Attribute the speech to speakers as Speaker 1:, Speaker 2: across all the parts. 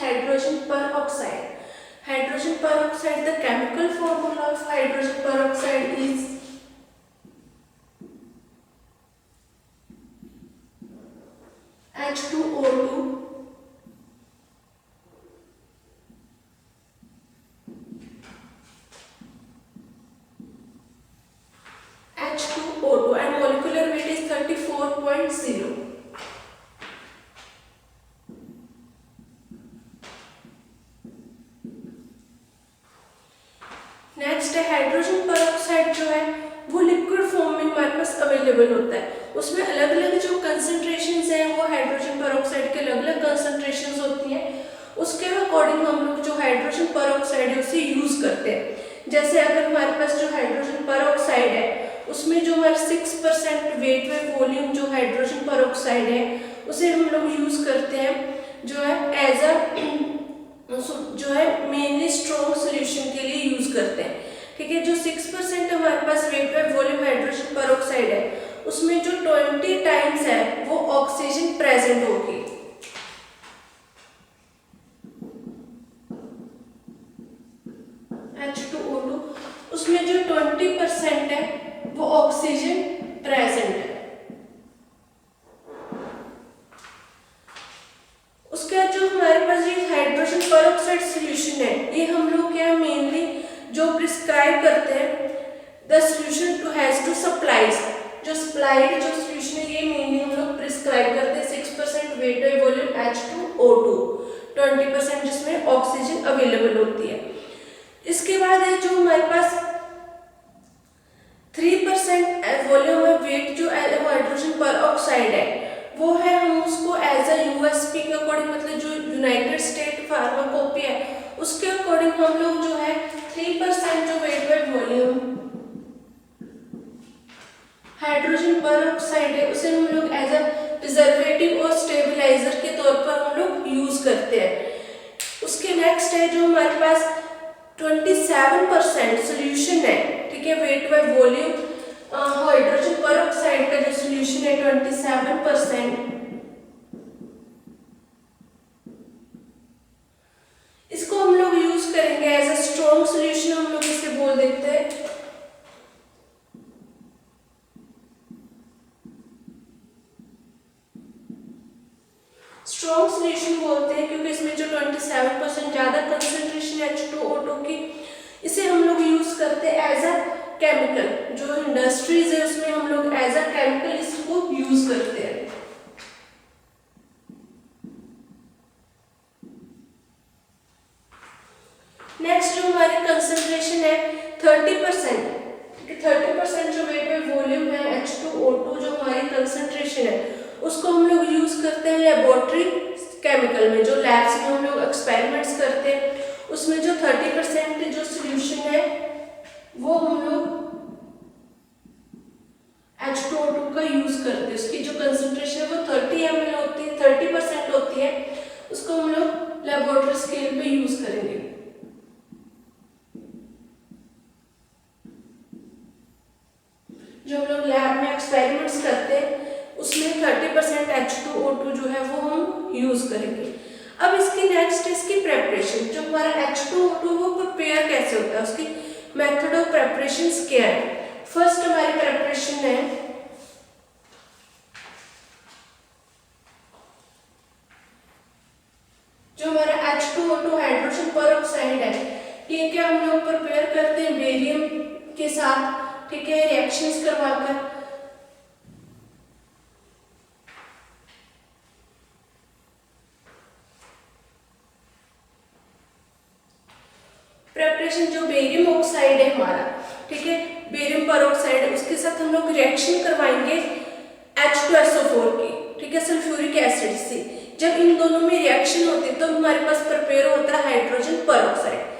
Speaker 1: hydrogen peroxide. Hydrogen peroxide, the chemical formula of hydrogen peroxide is H2O2 H2O2 and molecular weight is 34.0. Next है hydrogen peroxide जो है वो liquid form में हमारे पास available होता है। उसमें अलग अलग जो कंसंट्रेशंस हैं वो हाइड्रोजन पेरोक्साइड के अलग अलग कंसंट्रेशंस होती हैं। उसके अकॉर्डिंग हम लोग जो हाइड्रोजन पेरोक्साइड है उसे यूज करते हैं। जैसे अगर हमारे पास जो हाइड्रोजन पेरोक्साइड है उसमें जो हमारे 6% वेट में वॉल्यूम जो हाइड्रोजन पेरोक्साइड है उसे हम लोग यूज करते हैं जो है एज अ जो है मेनली स्ट्रॉन्ग सॉल्यूशन के लिए यूज करते हैं। ठीक है, जो 6% हमारे पास weight by volume hydrogen peroxide है उसमें जो 20 टाइम्स है वो ऑक्सीजन प्रेजेंट होगी। H2O2 उसमें जो 20% है वो ऑक्सीजन प्रेजेंट है। उसके बाद जो हमारे पास ये हाइड्रोजन पेरोक्साइड सॉल्यूशन है ये हम लोग क्या मेनली जो प्रिस्क्राइब करते हैं the solution to has to supplies जो सप्लाइड जो सॉल्यूशन है ये मेनली हम लोग प्रिस्क्राइब करते हैं 6% वेट बाय वॉल्यूम H2O2 20% जिसमें ऑक्सीजन अवेलेबल होती है। इसके बाद है जो हमारे पास 3% वॉल्यूम में वेट जो हाइड्रोजन पेरोक्साइड है वो है हम उसको एज अ यूएसपी के अकॉर्डिंग मतलब जो यूनाइटेड स्टेट फार्माकोपी है उसके अकॉर्डिंग हम लोग जो है 3% जो wait by volume hydrogen peroxide है उसे हम लोग एज अ प्रिजर्वेटिव और स्टेबलाइजर के तौर पर हम लोग यूज करते हैं। उसके नेक्स्ट है जो हमारे पास 27% सोल्यूशन है। ठीक है, wait by volume hydrogen peroxide का जो सोल्यूशन है 27%। इसको हम लोग यूज करेंगे एज अ स्ट्रॉन्ग सोल्यूशन, हम लोग इसे बोल देते हैं। स्ट्रॉन्ग सोल्यूशन बोलते हैं क्योंकि इसमें जो 27% ज्यादा कंसंट्रेशन है H2O2 की इसे हम लोग यूज करते हैं एज अ केमिकल। जो इंडस्ट्रीज है उसमें हम लोग एज अ केमिकल इसको यूज करते हैं। नेक्स्ट जो हमारी कंसंट्रेशन है 30%। 30% जो वेट बाय वॉल्यूम है H2O2 जो हमारी कंसंट्रेशन है उसको हम लोग यूज करते हैं लेबोरेटरी केमिकल में। जो लैब्स में हम लोग एक्सपेरिमेंट्स करते हैं उसमें जो 30% जो सॉल्यूशन है वो हम लोग H2O2 का यूज करते हैं। उसकी जो कंसंट्रेशन है वो 30 ml होती है, 30% होती है। उसको हम लोग लेबोरेटरी स्केल पे यूज करेंगे। जो हम लोग लैब में एक्सपेरिमेंट्स करते हैं उसमें 30% H2O2 जो है वो हम यूज करेंगे। अब इसकी नेक्स्ट इसकी प्रेपरेशन। जो हमारा H2O2 वो प्रिपेयर कैसे होता है, उसकी मेथड ऑफ प्रेपरेशंस क्या है। फर्स्ट हमारी प्रेपरेशन है जो हमारा H2O2 हाइड्रोजन पेरोक्साइड है ये क्या हम लोग प्रिपेयर करते हैं बेरियम के साथ। ठीक है, रिएक्शंस करवाकर प्रेपरेशन जो बेरियम ऑक्साइड है हमारा, ठीक है, बेरियम पेरोक्साइड है उसके साथ हम लोग रिएक्शन करवाएंगे H2SO4 की। ठीक है, सल्फ्यूरिक एसिड से। जब इन दोनों में रिएक्शन होती है तो हमारे पास प्रिपेयर होता है हाइड्रोजन पेरोक्साइड।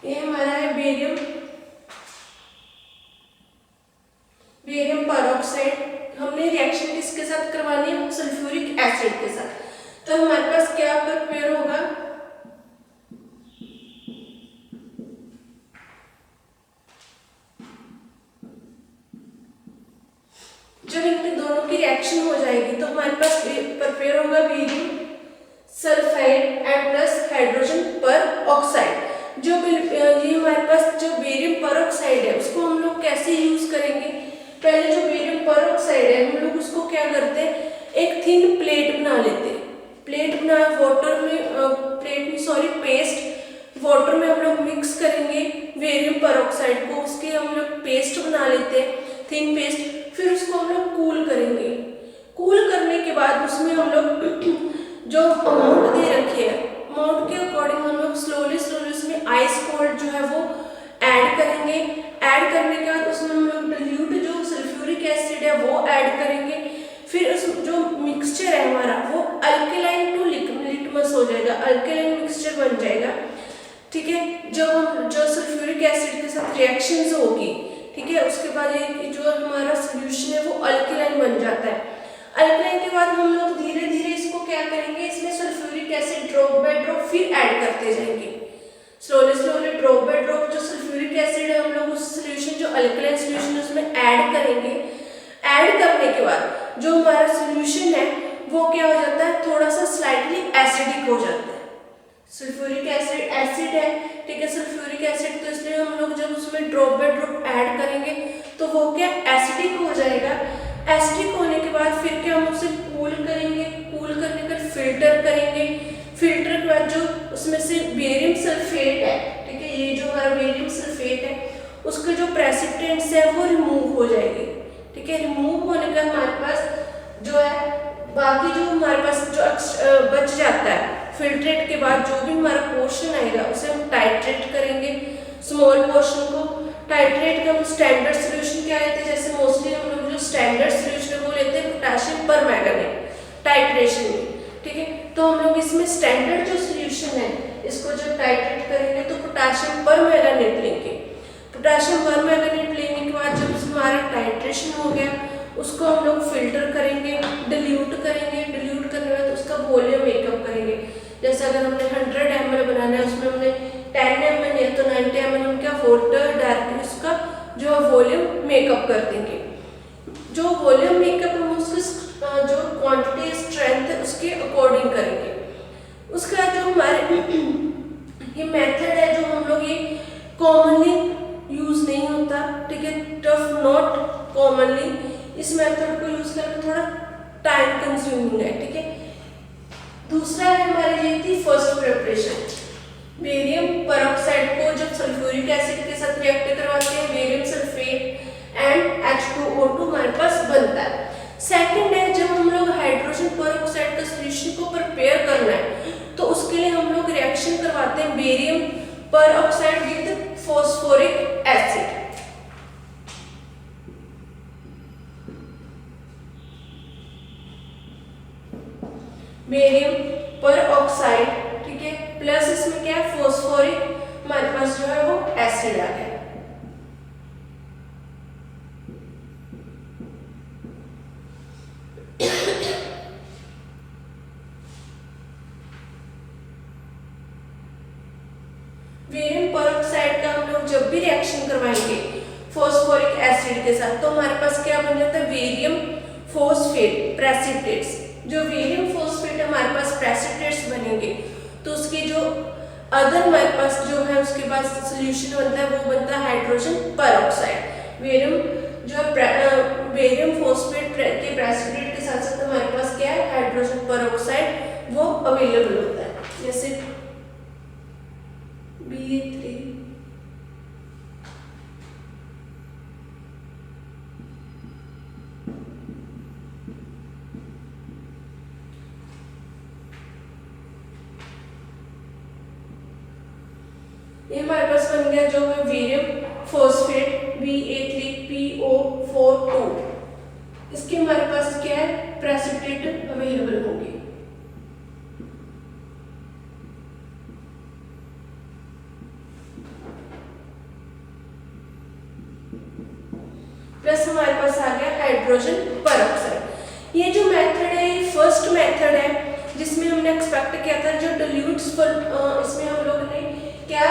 Speaker 1: ये हमारा है बेरियम पेरोक्साइड। हमने रिएक्शन किसके साथ करवानी है, सल्फ्यूरिक एसिड के साथ। जब इन दोनों की रिएक्शन हो जाएगी तो हमारे पास प्रिपेयर होगा barium sulphide and plus hydrogen पर ऑक्साइड। जो ये हमारे पास जो बेरियम पर ऑक्साइड है उसको हम लोग कैसे यूज करेंगे। पहले जो बेरियम पर ऑक्साइड है हम लोग उसको क्या करते हैं, एक थिन प्लेट बना लेते हैं। प्लेट बना वाटर में पेस्ट वाटर में हम लोग मिक्स करेंगे बेरियम पर ऑक्साइड को, उसके हम लोग पेस्ट बना लेते हैं थिन पेस्ट। फिर उसको हम लोग कूल करेंगे। कूल करने के बाद उसमें हम लोग जो अमाउंट दे रखे हैं अमाउंट के अकॉर्डिंग हम लोग स्लोली उसमें आइस कोल्ड जो है वो ऐड करेंगे। ऐड करने के बाद उसमें हम लोग डिल्यूट जो सल्फ्यूरिक एसिड है वो ऐड करेंगे। फिर उस जो मिक्सचर है हमारा वो अल्केलाइन टू लिटमस हो जाएगा, अल्केलाइन मिक्सचर बन जाएगा। ठीक है, जो सल्फ्यूरिक एसिड के साथ रिएक्शंस होगी, ठीक है, उसके बाद ये जो हमारा सोल्यूशन है वो अल्केलाइन बन जाता है। अल्केलाइन के बाद हम लोग धीरे धीरे इसको क्या करेंगे, इसमें sulphuric acid drop by drop फिर ऐड करते जाएंगे। स्लोली ड्रॉप बाय ड्रॉप जो सल्फ्यूरिक एसिड है हम लोग उस सोल्यूशन जो अल्केलाइन सोल्यूशन है उसमें ऐड करेंगे। ऐड करने के बाद जो हमारा सोल्यूशन है वो क्या हो जाता है, थोड़ा सा स्लाइटली एसिडिक हो जाता है। सल्फ्यूरिक एसिड है, ठीक है, सल्फ्यूरिक एसिड, तो इसलिए हम लोग जब उसमें ड्रॉप बाय ड्रॉप ऐड करेंगे तो वो क्या एसिडिक हो जाएगा। एसिडिक होने के बाद फिर क्या हम उसे कूल करेंगे। कूल करने के बाद फिल्टर करेंगे। फिल्टर के बाद जो उसमें से बेरियम सल्फेट है, ठीक है, ये जो हमारा बेरियम सल्फेट है उसके जो प्रेसिपिटेंट्स है वो रिमूव हो जाएंगे। ठीक है, रिमूव होने का हमारे पास जो है बाकी जो हमारे पास जो बच जाता है फिल्ट्रेट के बाद जो भी हमारा पोर्शन आएगा उसे हम टाइट्रेट करेंगे। स्मॉल पोर्शन को टाइट्रेट का हम स्टैंडर्ड सोल्यूशन क्या लेते हैं, जैसे मोस्टली हम लोग जो स्टैंडर्ड सोल्यूशन है वो लेते हैं पोटेशियम पर मैंगनेट टाइट्रेशन में। ठीक है, तो हम लोग इसमें स्टैंडर्ड जो सोल्यूशन है इसको जब टाइट्रेट करेंगे तो पोटेशियम पर मैंगनेट लेंगे। पोटेशियम पर मैंगनेट लेने के बाद जब हमारा टाइट्रेशन हो गया उसको हम लोग फिल्टर करेंगे, डिल्यूट करेंगे। डिल्यूट करने के बाद उसका वॉल्यूम मेकअप करेंगे। जैसे अगर हमने 100 ml बनाना है उसमें हमने 10 ml या तो 90 ml हम क्या वाटर डायरेक्टली उसका जो वॉल्यूम मेकअप कर देंगे। जो वॉल्यूम मेकअप हम उसकी जो क्वांटिटी स्ट्रेंथ है उसके अकॉर्डिंग करेंगे। उसका जो हमारे ये मेथड है जो हम लोग ये कॉमनली यूज नहीं होता, ठीक है, टफ नॉट कॉमनली, इस मेथड को यूज करना थोड़ा टाइम कंज्यूमिंग है। ठीक है, दूसरा है हमारी ये थी फर्स्ट प्रिपरेशन। बेरियम परऑक्साइड को जब सल्फ्यूरिक एसिड के साथ रिएक्ट करवाते हैं बेरियम सल्फेट एंड H2O2 हमारे पास बनता है। सेकंड है जब हम लोग हाइड्रोजन परऑक्साइड का सॉल्यूशन को प्रिपेयर करना है तो उसके लिए हम लोग रिएक्शन करवाते हैं barium peroxide with phosphoric acid. Barium peroxide, ठीक है, प्लस इसमें क्या है फॉस्फोरिक हमारे पास जो है वो एसिड आ गया। बेरियम परऑक्साइड का हम लोग जब भी रिएक्शन करवाएंगे फॉस्फोरिक एसिड के साथ तो हमारे पास क्या बन जाता है बेरियम फॉस्फेट प्रेसिपिटेट्स। जो बेरियम फॉस्फेट हमारे पास प्रेसिपिटेट्स बनेंगे तो उसके जो अदर हमारे पास जो है उसके बाद सोल्यूशन बनता है वो बनता है हाइड्रोजन परऑक्साइड। बेरियम फॉस्फेट के प्रेसिपिटेट के साथ साथ हमारे पास क्या है हाइड्रोजन परऑक्साइड वो अवेलेबल होता है, जैसे BA3 ये हमारे पास बन गया जो है बेरियम फॉस्फेट BA3PO42। इसके हमारे पास क्या है प्रेसिपिटेट अवेलेबल होंगे। प्लस हमारे पास आ गया हाइड्रोजन परऑक्साइड। ये जो मेथड है ये फर्स्ट मेथड है जिसमें हमने एक्सपेक्ट किया था जो डिल्यूट्स इसमें हम लोग ने क्या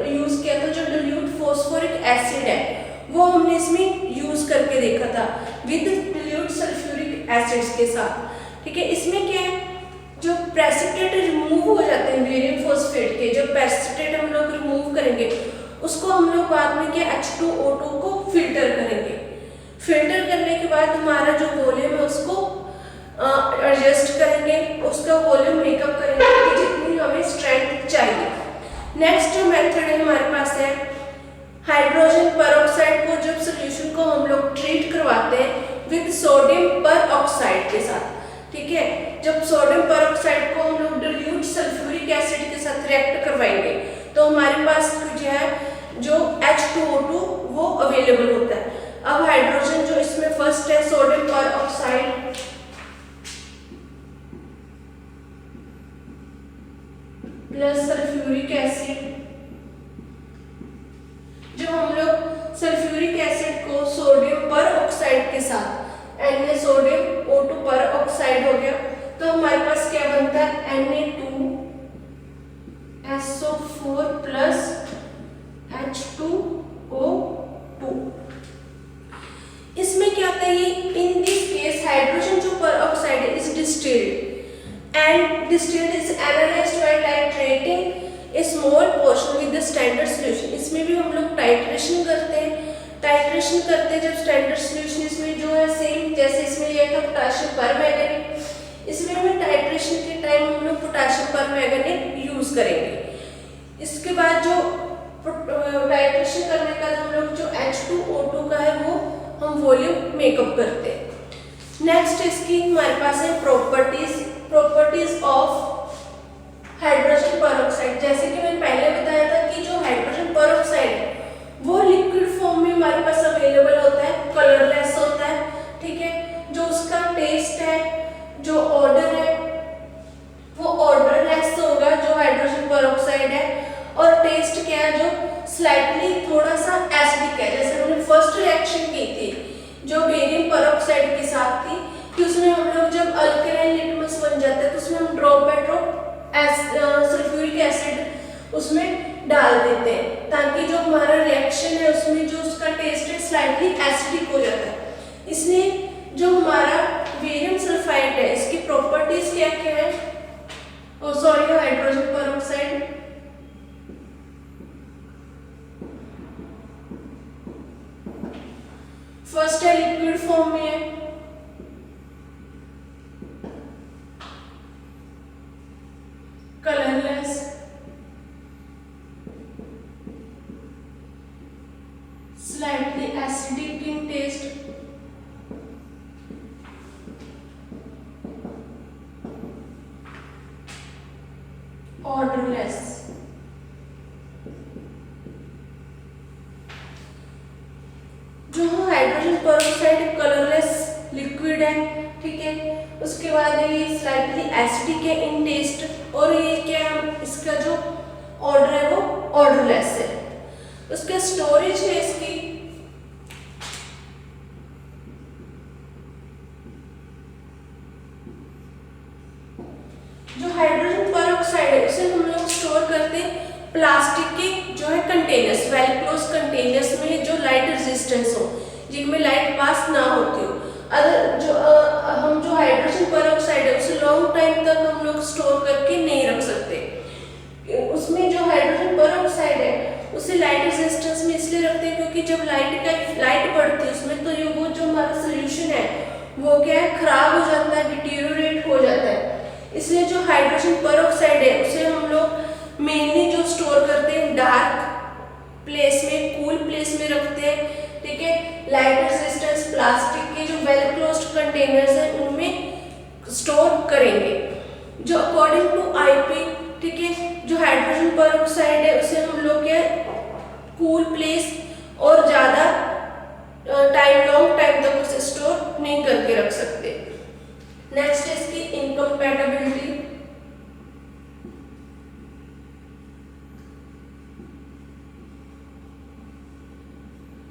Speaker 1: यूज किया था, जो डिल्यूट फॉस्फोरिक एसिड है वो हमने इसमें यूज करके देखा था। विद सल्फ्यूरिक एसिड्स के साथ। ठीक है, इसमें क्या है, जो प्रेसिपिटेट रिमूव हो जाते हैं बेरियम फॉस्फेट के, जब प्रेसिपिटेट हम लोग रिमूव करेंगे उसको हम लोग बाद में क्या H2O2 को फिल्टर करेंगे। फिल्टर करने के बाद हमारा जो वॉल्यूम है उसको एडजस्ट करेंगे, उसका वॉल्यूम मेकअप करेंगे कि जितनी हमें स्ट्रेंथ चाहिए। नेक्स्ट जो मेथड है हमारे पास है हाइड्रोजन परऑक्साइड को, जब सोल्यूशन को हम लोग ट्रीट करवाते हैं विद सोडियम परऑक्साइड के साथ। ठीक है, जब सोडियम परऑक्साइड को हम लोग डिल्यूट सल्फ्यूरिक एसिड के साथ रिएक्ट करवाएंगे तो हमारे पास जो है जो H2O2 वो अवेलेबल होता है। अब हाइड्रोजन जो इसमें फर्स्ट है sodium peroxide plus sulphuric acid. जब हम लोग सल्फ्यूरिक एसिड को सोडियम परऑक्साइड के साथ Na सोडियम O2 परऑक्साइड हो गया तो हमारे पास क्या बनता है Na2SO4 प्लस H2O2। इसमें क्या होता है, इन दिस केस हाइड्रोजन जो परऑक्साइड है is distilled and distilled is analysed by titrating a small portion with the standard solution. इसमें भी हम लोग टाइट्रेशन करते हैं जब स्टैंडर्ड सॉल्यूशन इसमें जो है सेम जैसे इसमें यह था पोटेशियम परमैंगनेट, इसमें हमें टाइट्रेशन के टाइम हम लोग पोटेशियम परमैंगनेट यूज करेंगे। इसके बाद जो टाइट्रेशन करने का हम लोग जो H2O2 का है वो हम वॉल्यूम मेकअप करते हैं। नेक्स्ट इसकी हमारे पास है प्रॉपर्टीज ऑफ हाइड्रोजन परऑक्साइड। जैसे कि मैंने पहले बताया था कि जो हाइड्रोजन परऑक्साइड है वो लिक्विड फॉर्म में हमारे पास अवेलेबल होता है, कलरलेस होता है। ठीक है, जो उसका टेस्ट है, जो ऑर्डर है वो ऑर्डरलेस होगा जो हाइड्रोजन परऑक्साइड है, और टेस्ट क्या है जो स्लाइटली थोड़ा सा एसिडिक है। जैसे हमने फर्स्ट रिएक्शन की थी जो बेरियम परऑक्साइड के साथ थी कि उसमें हम लोग जब अल्कलाइन लिटमस बन जाता है तो उसमें हम drop by drop sulphuric acid उसमें डाल देते हैं ताकि जो हमारा रिएक्शन है उसमें जो उसका टेस्ट है स्लाइटली एसिडिक हो जाता है। इसलिए जो हमारा बेरियम सल्फाइड है इसकी प्रॉपर्टीज क्या क्या है, हाइड्रोजन परऑक्साइड फर्स्ट है लिक्विड फॉर्म में है, colourless, slightly acidic in taste, odorless। जो हाइड्रोजन परऑक्साइड कलरलेस लिक्विड है, ठीक है, उसके बाद ये स्लाइटली एसिडिक है इन टेस्ट, और ये क्या इसका जो ऑर्डर है वो ऑर्डरलेस है। उसका स्टोरेज है इसकी जो हाइड्रोजन परऑक्साइड है उसे हम लोग स्टोर करते हैं प्लास्टिक के जो है कंटेनर्स, वेल क्लोज कंटेनर्स में जो लाइट रेजिस्टेंस हो, जिनमें लाइट पास ना होती हो। अगर जो हम जो हाइड्रोजन परऑक्साइड है उसे लॉन्ग टाइम तक हम लोग स्टोर करके नहीं रख सकते। उसमें जो हाइड्रोजन परऑक्साइड है उसे लाइट रेजिस्टेंस में इसलिए रखते हैं क्योंकि जब लाइट पड़ती है उसमें तो ये वो जो हमारा सोल्यूशन है वो क्या है खराब हो जाता है, डिटीरियोरेट हो जाता है। इसलिए जो हाइड्रोजन परऑक्साइड है उसे हम लोग मेनली जो स्टोर करते हैं डार्क प्लेस में, कूल प्लेस में रखते हैं। ठीक है, लाइट रेजिस्टेंस प्लास्टिक के जो वेल क्लोज्ड कंटेनर्स हैं उनमें स्टोर करेंगे। जो अकॉर्डिंग टू आईपी, ठीक है, जो हाइड्रोजन परऑक्साइड है उसे हम लोग क्या कूल प्लेस और ज़्यादा लॉन्ग टाइम तक उसे स्टोर नहीं करके रख सकते। नेक्स्ट है इसकी इनकम्पैटिबिलिटी।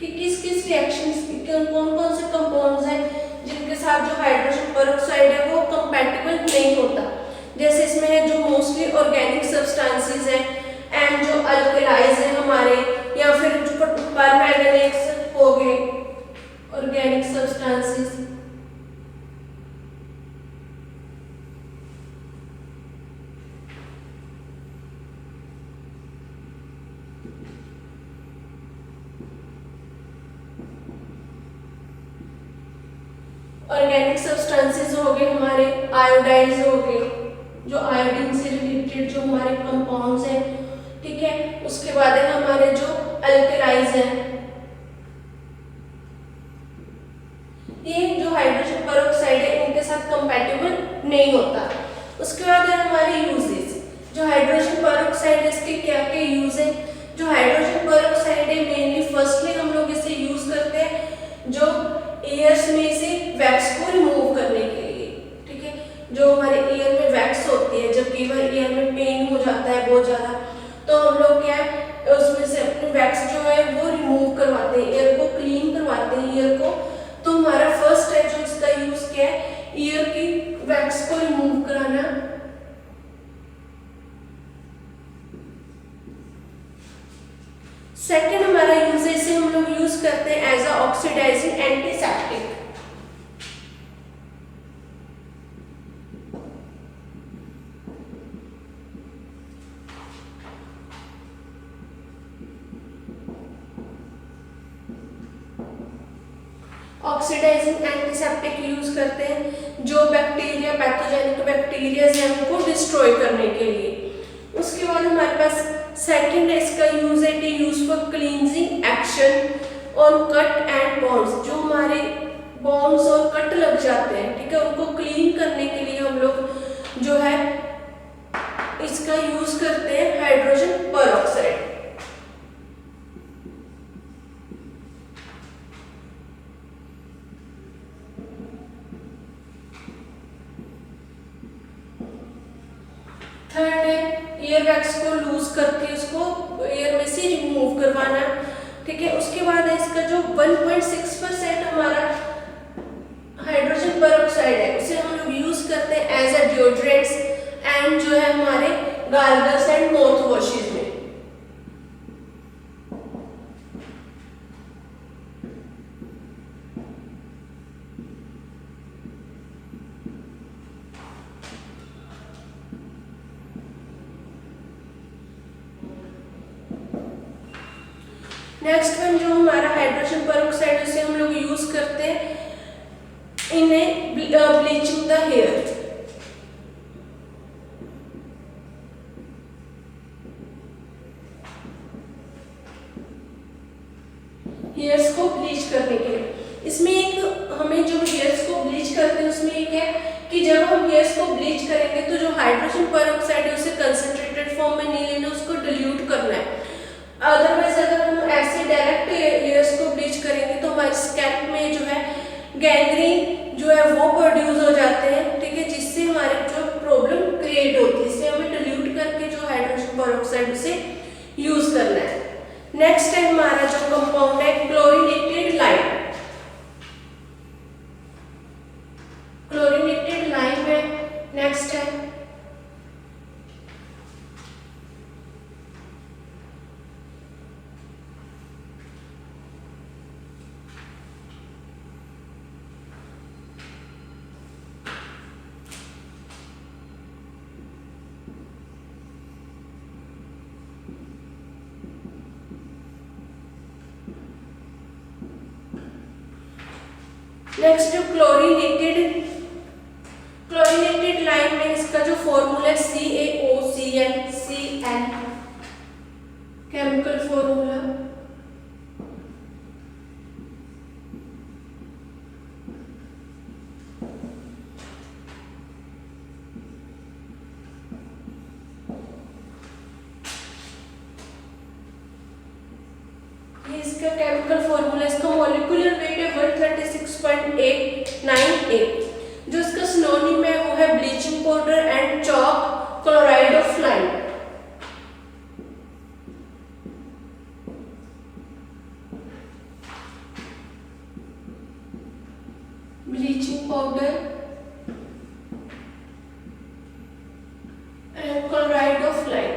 Speaker 1: कि किस किस रिएक्शंस कौन कौन से कंपाउंड्स हैं जिनके साथ जो हाइड्रोजन परऑक्साइड है वो कंपैटिबल नहीं होता। जैसे इसमें है जो मोस्टली ऑर्गेनिक सब्सटेंसेस हैं एंड जो अल्कलाइज हैं हमारे, या फिर जो परमैंगनेट्स हो गए ऑर्गेनिक सब्सटेंसेस, ऑर्गेनिक सब्सटेंसेस हो गए हमारे, आयोडाइज हो गए, जो आयोडीन से रिलेटेड जो हमारे कंपाउंड्स हैं, ठीक है। उसके बाद है हमारे जो अल्कलाइज हैं, ये जो हाइड्रोजन पेरोक्साइड है इनके साथ कंपैटिबल नहीं होता। उसके बाद है हमारे यूजेस, जो हाइड्रोजन पेरोक्साइड इसके क्या क्या यूज है। जो हाइड्रोजन पेरोक्साइड है मेनली फर्स्टली हम लोग इसे यूज करते हैं जो एयर्स में से वैक्स को रिमूव करने के लिए, ठीक है। जो हमारे एयर में वैक्स होती है, जब कई बार एयर में पेन हो जाता है बहुत ज़्यादा, तो हम लोग क्या है उसमें से अपनी वैक्स जो है वो रिमूव करवाते हैं, एयर को क्लीन करवाते हैं एयर को। तो हमारा फर्स्ट है जो इसका यूज क्या है, ईयर की वैक्स को रिमूव कराना। सेकंड हमारा यूज है, इसे हम लोग यूज करते हैं as a oxidising antiseptic. Oxidising antiseptic use करते हैं जो बैक्टीरिया, पैथोजेनिक बैक्टीरिया है उनको डिस्ट्रॉय करने के लिए। उसके बाद हमारे पास सेकंड है इसका यूज है कि use for cleansing action on cut and bonds. जो हमारे बॉन्ड्स और कट लग जाते हैं, ठीक है, उनको क्लीन करने के लिए हम लोग जो है इसका यूज करते हैं हाइड्रोजन पेरोक्साइड। थर्ड है एयर वैक्स को लूज करके उसको एयर में से रिमूव करवाना, ठीक है। उसके बाद है इसका जो 1.6% हमारा हाइड्रोजन पेरोक्साइड है उसे हम लोग यूज करते हैं एज अ डिओड्रेंट्स एंड जो है हमारे गार्गल्स एंड माउथ वॉशेस में। नेक्स्ट वन जो हमारा हाइड्रोजन पेरोक्साइड उसे हम लोग यूज करते हैं इन ब्लीचिंग द हेयर। हेयर्स को ब्लीच करने के लिए। इसमें एक हमें जो हेयर्स को ब्लीच करते हैं उसमें एक है कि जब हम हेयर्स को ब्लीच करेंगे तो जो हाइड्रोजन पेरोक्साइड है उसे कंसंट्रेटेड फॉर्म में नहीं लेना, उसको डिल्यूट करना है। अदरवाइज अगर हम ऐसे डायरेक्ट हेयर्स को ब्लीच करेंगे तो हमारे स्कैल्प में जो है गैंग्रीन जो है वो प्रोड्यूस हो जाते हैं, ठीक है, जिससे हमारे जो प्रॉब्लम क्रिएट होती है। इसलिए हमें डिल्यूट करके जो हाइड्रोजन पेरोक्साइड उसे यूज करना है। नेक्स्ट है हमारा जो कंपाउंड है क्लोरीनेटेड लाइम। क्लोरीनेटेड लाइम है। नेक्स्ट है जो क्लोरीनेटेड लाइम में इसका जो फॉर्मूला है CaOCl केमिकल फॉर्मूला। ये इसका केमिकल फॉर्मूला, इसका मॉलिक्यूलर वेट है 136.898। जो इसका सिनोनिम है वो है bleaching powder and chalk chloride of lime. Bleaching powder and chloride of lime.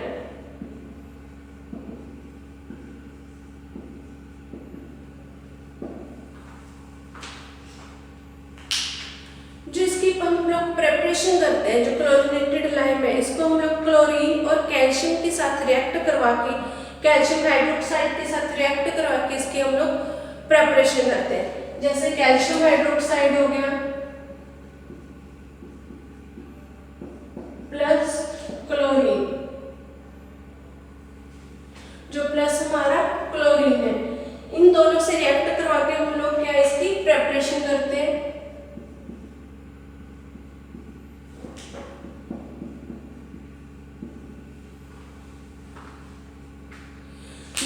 Speaker 1: हम लोग प्रेपरेशन करते हैं, जो क्लोरीनेटेड लाइम है इसको हम लोग क्लोरीन और कैल्शियम के साथ रिएक्ट करवा के, कैल्शियम हाइड्रोक्साइड के साथ रिएक्ट करवा के इसके हम लोग प्रेपरेशन करते हैं। जैसे कैल्शियम हाइड्रोक्साइड हो गया,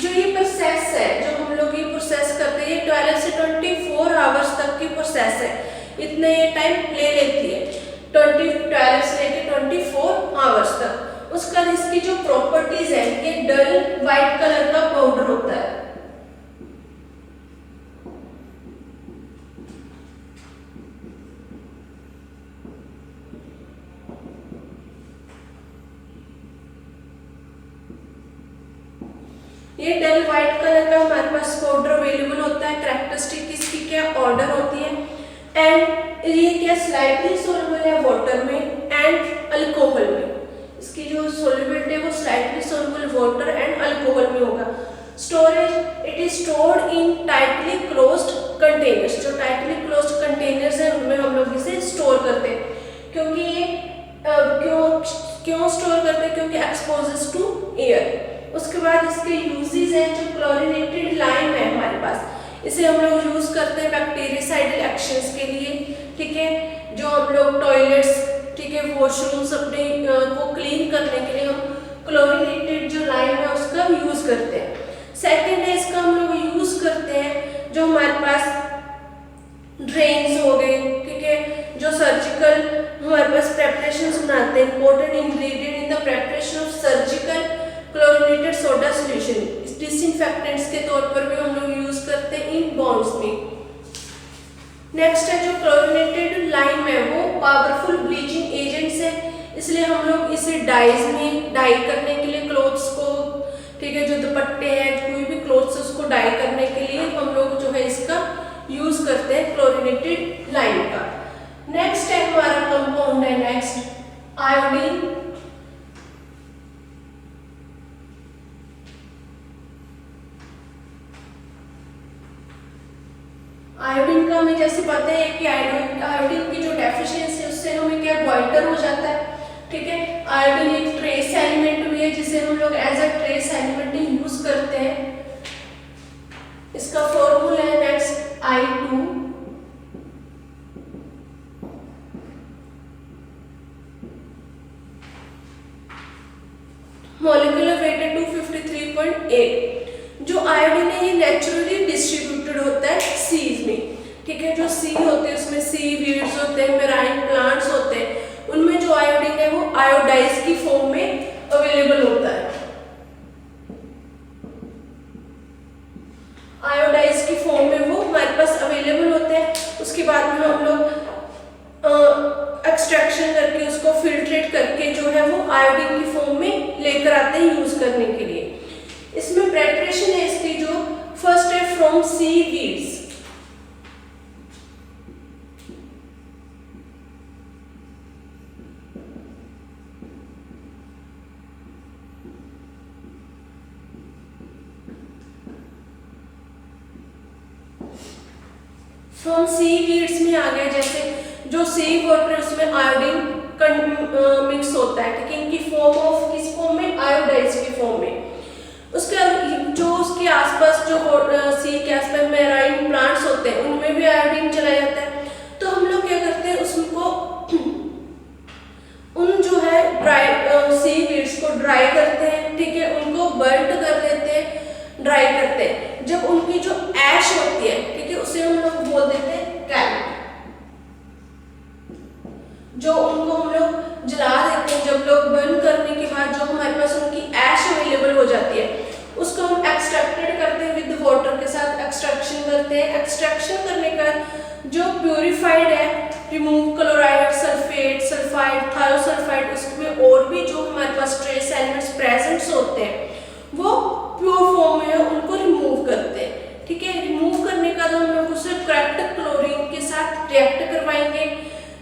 Speaker 1: जो ये प्रोसेस है, जो हम लोग ये प्रोसेस करते हैं, ये 12 से 24 आवर्स तक की प्रोसेस है, इतने ये टाइम ले लेती है, 12 से लेके 24 आवर्स तक। उसका इसकी जो प्रॉपर्टीज है, ये डल व्हाइट कलर का पाउडर होता है। ये डल व्हाइट कलर का हमारे पास पाउडर अवेलेबल होता है। कैरेक्टरिस्टिक इसकी क्या, ऑर्डर होती है, एंड ये क्या स्लाइटली सोल्युबल है वाटर में एंड अल्कोहल में। इसकी जो सोल्युबिलिटी है वो slightly soluble water and alcohol में होगा। Storage, it is stored in tightly closed containers. जो टाइटली क्लोज्ड कंटेनर्स है उनमें हम लोग इसे स्टोर करते हैं, क्योंकि ये क्यों स्टोर करते हैं, क्योंकि एक्सपोजेस टू एयर। उसके बाद इसके यूजेस हैं, जो क्लोरीनेटेड लाइम है हमारे पास, इसे हम लोग यूज करते हैं बैक्टीरियासाइडल एक्शंस के लिए, ठीक है। जो हम लोग टॉयलेट्स, ठीक है, वॉशरूम्स अपने को क्लीन करने के लिए हम क्लोरीनेटेड जो लाइम है उसका यूज करते हैं। सेकेंड है, इसका हम लोग यूज करते हैं जो हमारे पास ड्रेन्स हो गए, ठीक है, जो सर्जिकल हमारे पास प्रेपरेशंस बनाते हैं, important ingredient in the preparation of surgical chlorinated soda solution, disinfectants के तौर पर भी हम लोग यूज करते हैं इन बॉन्ड्स में। नेक्स्ट है जो क्लोरीनेटेड लाइम है वो पावरफुल ब्लीचिंग एजेंट्स है, इसलिए हम लोग इसे डाइज में डाई करने के लिए क्लोथ्स को, ठीक है, जो दुपट्टे हैं, कोई भी क्लोथ्स उसको डाई करने के लिए हम लोग जो है इसका यूज करते हैं क्लोरीनेटेड लाइम का। नेक्स्ट है हमारा कंपाउंड है नेक्स्ट आयोडीन। आयोडीन का हमें जैसे पता है कि आयोडीन की जो डेफिशिएंसी है उससे हमें क्या गोइटर हो जाता है, ठीक है। आयोडीन एक ट्रेस एलिमेंट भी है जिसे हम लोग as a trace element use करते हैं। इसका फॉर्मूला है नेक्स्ट I2 मॉलिक्यूलर वेट है 253.8। जो आयोडीन है ये नेचुरली डिस्ट्रीब्यूटेड होता है सीज में, ठीक है। जो सी होते हैं उसमें सी वीड्स होते हैं, मेराइन प्लांट्स होते हैं, उनमें जो आयोडीन है वो आयोडाइज की फॉर्म में अवेलेबल होता है। आयोडाइज की फॉर्म में वो हमारे पास अवेलेबल होते हैं। उसके बाद में हम लोग एक्सट्रैक्शन करके उसको फिल्ट्रेट करके जो है वो आयोडीन की फॉर्म में लेकर आते हैं यूज करने के लिए। इसमें प्रेपरेशन है इसकी, जो फर्स्ट है from seaweeds. From seaweeds में आ गया, जैसे जो सी वाटर उसमें आयोडीन मिक्स होता है, ठीक है, इनकी फॉर्म ऑफ किस फॉर्म में, आयोडाइज की फॉर्म में। उसका जो उसके आसपास जो सी के आसपास मेराइन प्लांट्स होते हैं उनमें भी आयोडीन चला जाता है। तो हम लोग क्या करते हैं उसको उन जो है ड्राई सी वीड्स को ड्राई करते हैं, ठीक है, उनको बर्न कर देते हैं, ड्राई करते हैं। जब उनकी जो ऐश होती है, ठीक है, उसे हम लोग बोल देते हैं कैल्ट। जो उनको हम लोग जला देते हैं, जब लोग बर्न करने के बाद जो हमारे पास उनकी ऐश अवेलेबल हो जाती है उसको हम एक्सट्रैक्टेड करते हैं विद वाटर के साथ एक्सट्रैक्शन करते हैं। एक्सट्रैक्शन करने का जो प्यूरिफाइड है, रिमूव क्लोराइड, सल्फेट, सल्फाइड, थायोसल्फाइड, उसमें और भी जो हमारे पास ट्रेस एलिमेंट्स प्रेजेंट्स होते हैं वो प्योर फॉर्म में है, उनको रिमूव करते हैं, ठीक है। रिमूव करने का तो हम लोग उसे करेक्ट क्लोरीन के साथ रिएक्ट करवाएंगे।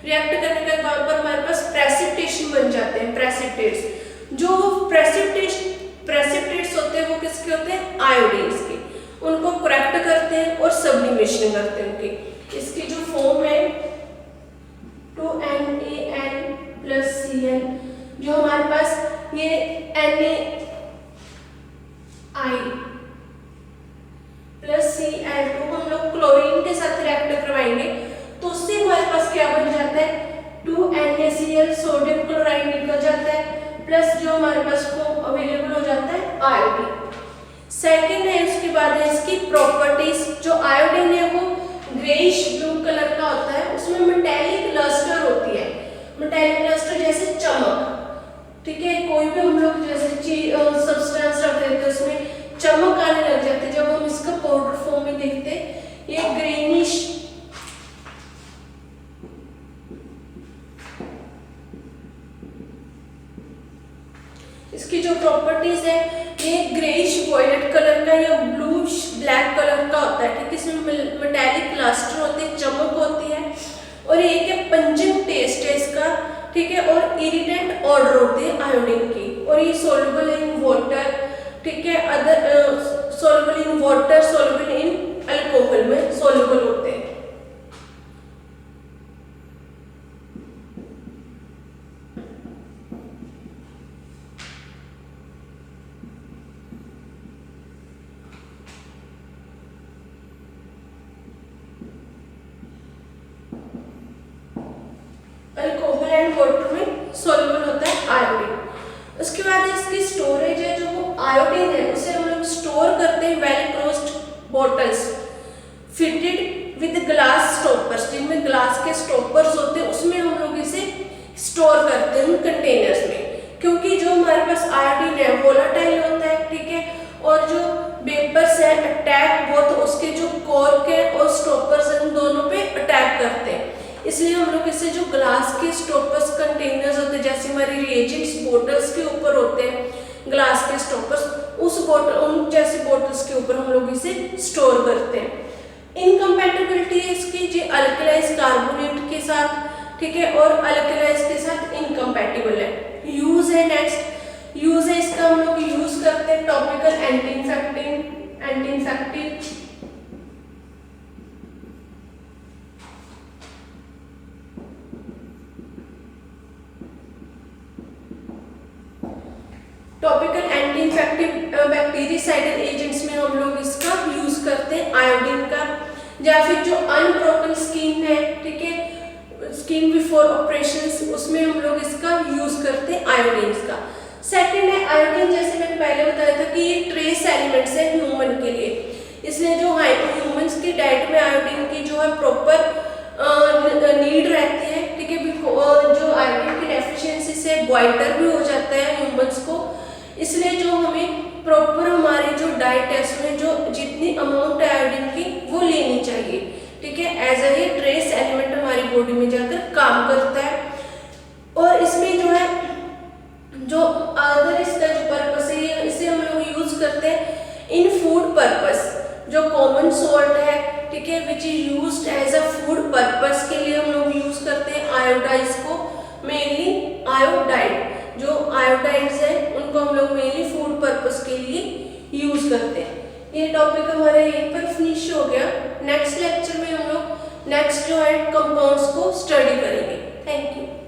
Speaker 1: रिएक्ट करने के बाद पर हमारे पास प्रेसिपिटेशन बन जाते हैं, प्रेसिपिटेट्स। जो प्रेसिपिटेट्स होते हैं वो किसके होते हैं, आयोडीन्स के। उनको करेक्ट करते हैं और सब्लिमेशन करते हैं उनकी। इसकी जो फॉर्म है 2NaN + Cl, जो हमारे पास ये NaI + Cl2 हम लोग क्लोरीन के साथ रिएक्ट करवाएंगे तो उससे हमारे पास क्या बन जाता है, 2NaCl सोडियम क्लोराइड निकल जाता है, प्लस जो हमारे पास फॉर्म अवेलेबल हो जाता है आयोडीन। सेकेंड है, उसके बाद है इसकी प्रॉपर्टीज। जो आयोडीन है वो ग्रेइश ब्लू कलर का होता है, उसमें मेटेलिक लस्टर होती है। मेटेलिक लस्टर जैसे चमक, ठीक है, कोई भी हम लोग जैसे चीज सब्सटेंस रख देते हैं उसमें चमक आने लग जाती है जब हम इसका पाउडर फॉर्म में देखते हैं। ये ग्रीनिश इसकी जो प्रॉपर्टीज है ये ग्रेइश वॉयलेट कलर का या ब्लूइश ब्लैक कलर का होता है, ठीक है। इसमें मेटालिक प्लास्टर होते हैं, चमक होती है, और एक है पंजेंट टेस्ट है इसका, ठीक है, और इरिटेंट ऑर्डर होते हैं आयोडीन की, और ये सोल्युबल इन वाटर, ठीक है, other soluble in water, soluble in alcohol में सोल्युबल होते हैं। अल्कोहल एंड वाटर में सोल्युबल होता है आयोडीन। उसके बाद इसकी स्टोरेज है, जो वो आयोडीन है उसे हम लोग स्टोर करते हैं well closed bottles fitted with glass stoppers, जिनमें ग्लास के स्टॉपर्स होते हैं उसमें हम लोग इसे स्टोर करते हैं कंटेनर्स में, क्योंकि जो हमारे पास आयोडीन है वोलाटाइल होता है, ठीक है, और जो वेपर्स है अटैक बोथ उसके जो कॉर्क है और स्टॉपर्स हैं दोनों पे अटैक करते हैं। इसलिए हम लोग इसे जो ग्लास के स्टॉपर्स कंटेनर्स होते हैं, जैसे हमारी रिएजेंट्स बोटल्स के ऊपर होते हैं ग्लास के स्टॉपर्स, उन जैसे बोटल्स के ऊपर हम लोग इसे स्टोर करते हैं। इनकम्पैटिबिलिटी है इसकी जी अल्कलाइज कार्बोनेट के साथ, ठीक है, और अल्कलाइज के साथ इनकम्पैटिबल है। यूज है, नेक्स्ट यूज है इसका, हम लोग यूज करते हैं topical anti infective, topical anti infective bactericidal agents में हम लोग इसका यूज करते हैं आयोडीन का, या फिर जो अनब्रोकन स्किन है, ठीक है, स्किन बिफोर ऑपरेशन, उसमें हम लोग इसका यूज करते हैं आयोडीन का। सेकंड है आयोडीन, जैसे मैंने पहले बताया था कि ये ट्रेस एलिमेंट्स है ह्यूमन के लिए, इसलिए जो ह्यूमंस की डाइट में आयोडीन की जो है प्रॉपर नीड रहती है, ठीक है, जो आयोडीन की डेफिशिएंसी से ग्वाइटर भी हो जाता है ह्यूमंस को, इसलिए जो हमें प्रॉपर हमारी जो डाइट है उसमें जो जितनी अमाउंट है आयोडीन की वो लेनी चाहिए, ठीक है, एज ए ट्रेस एलिमेंट हमारी बॉडी में जाकर काम करता है। और इसमें जो है जो अदर इसका जो पर्पस है इसे हम लोग यूज करते हैं इन फूड पर्पस, जो कॉमन सॉल्ट है, ठीक है, which is used as a food purpose के लिए हम लोग यूज करते हैं आयोडाइज को, मेनली आयोडाइड, जो आयोडाइड्स है उनको हम लोग मेनली फूड पर्पस के लिए यूज करते हैं। ये टॉपिक हमारा यहीं पर फिनिश हो गया। नेक्स्ट लेक्चर में हम लोग नेक्स्ट जो है कंपाउंड्स को स्टडी करेंगे। Thank you.